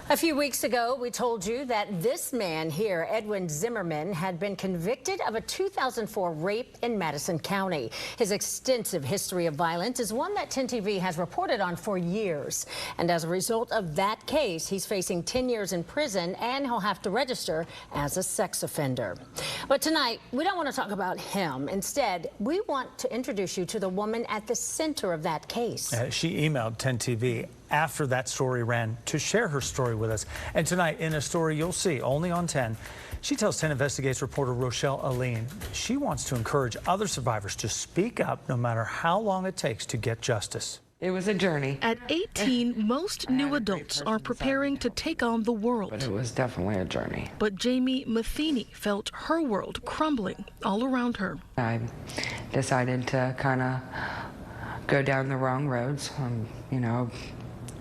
A few weeks ago, we told you that this man here, Edwin Zimmerman, had been convicted of a 2004 rape in Madison County. His extensive history of violence is one that 10 TV has reported on for years. And as a result of that case, he's facing 10 years in prison and he'll have to register as a sex offender. But tonight, we don't want to talk about him. Instead, we want to introduce you to the woman at the center of that case. She emailed 10 TV after that story ran to share her story with us. And tonight, in a story you'll see only on 10, she tells 10 Investigates reporter Rochelle Aline she wants to encourage other survivors to speak up no matter how long it takes to get justice. It was a journey. At 18, most new adults are preparing to take on the world. But it was definitely a journey. But Jamie Matheny felt her world crumbling all around her. I decided to kind of go down the wrong roads,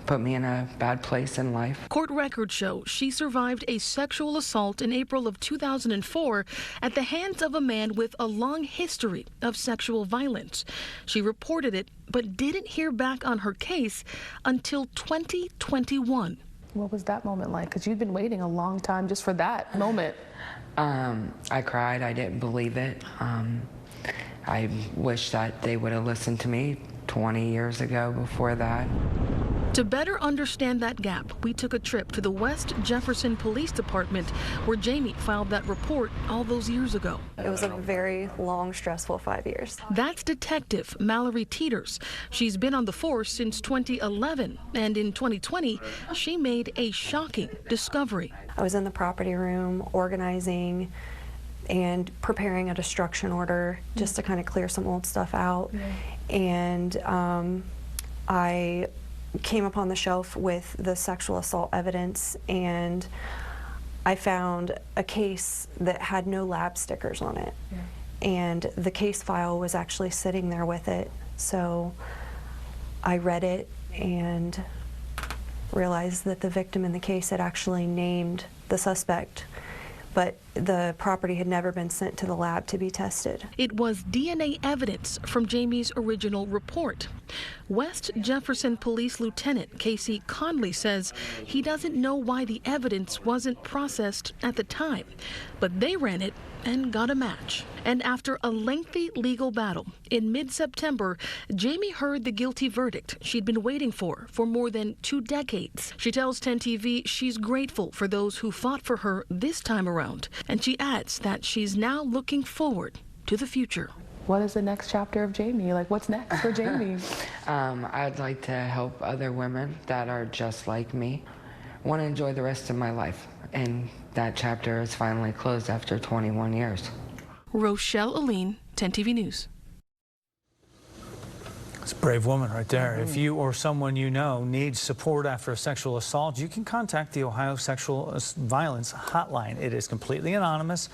put me in a bad place in life. Court records show she survived a sexual assault in April of 2004 at the hands of a man with a long history of sexual violence. She reported it, but didn't hear back on her case until 2021. What was that moment like? Because you'd been waiting a long time just for that moment. I cried. I didn't believe it. I wish that they would have listened to me 20 years ago before that. To better understand that gap, we took a trip to the West Jefferson Police Department where Jamie filed that report all those years ago. It was a very long, stressful 5 years. That's Detective Mallory Teeters. She's been on the force since 2011, and in 2020, she made a shocking discovery. I was in the property room organizing and preparing a destruction order just to kind of clear some old stuff out. And I came upon the shelf with the sexual assault evidence, and I found a case that had no lab stickers on it. And the case file was actually sitting there with it. So I read it and realized that the victim in the case had actually named the suspect, but the property had never been sent to the lab to be tested. It was DNA evidence from Jamie's original report. West Jefferson Police Lieutenant Casey Conley says he doesn't know why the evidence wasn't processed at the time, but they ran it and got a match. And after a lengthy legal battle, in mid-September, Jamie heard the guilty verdict she'd been waiting for more than 2 decades. She tells 10 TV she's grateful for those who fought for her this time around. And she adds that she's now looking forward to the future. What is the next chapter of Jamie? Like, what's next for Jamie? I'd like to help other women that are just like me. I want to enjoy the rest of my life. And that chapter is finally closed after 21 years. Rochelle Aline, 10 TV News. It's a brave woman right there. If you or someone you know needs support after a sexual assault, you can contact the Ohio Sexual Violence Hotline. It is completely anonymous.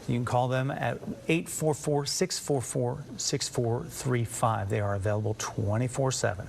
You can call them at 844-644-6435. They are available 24/7.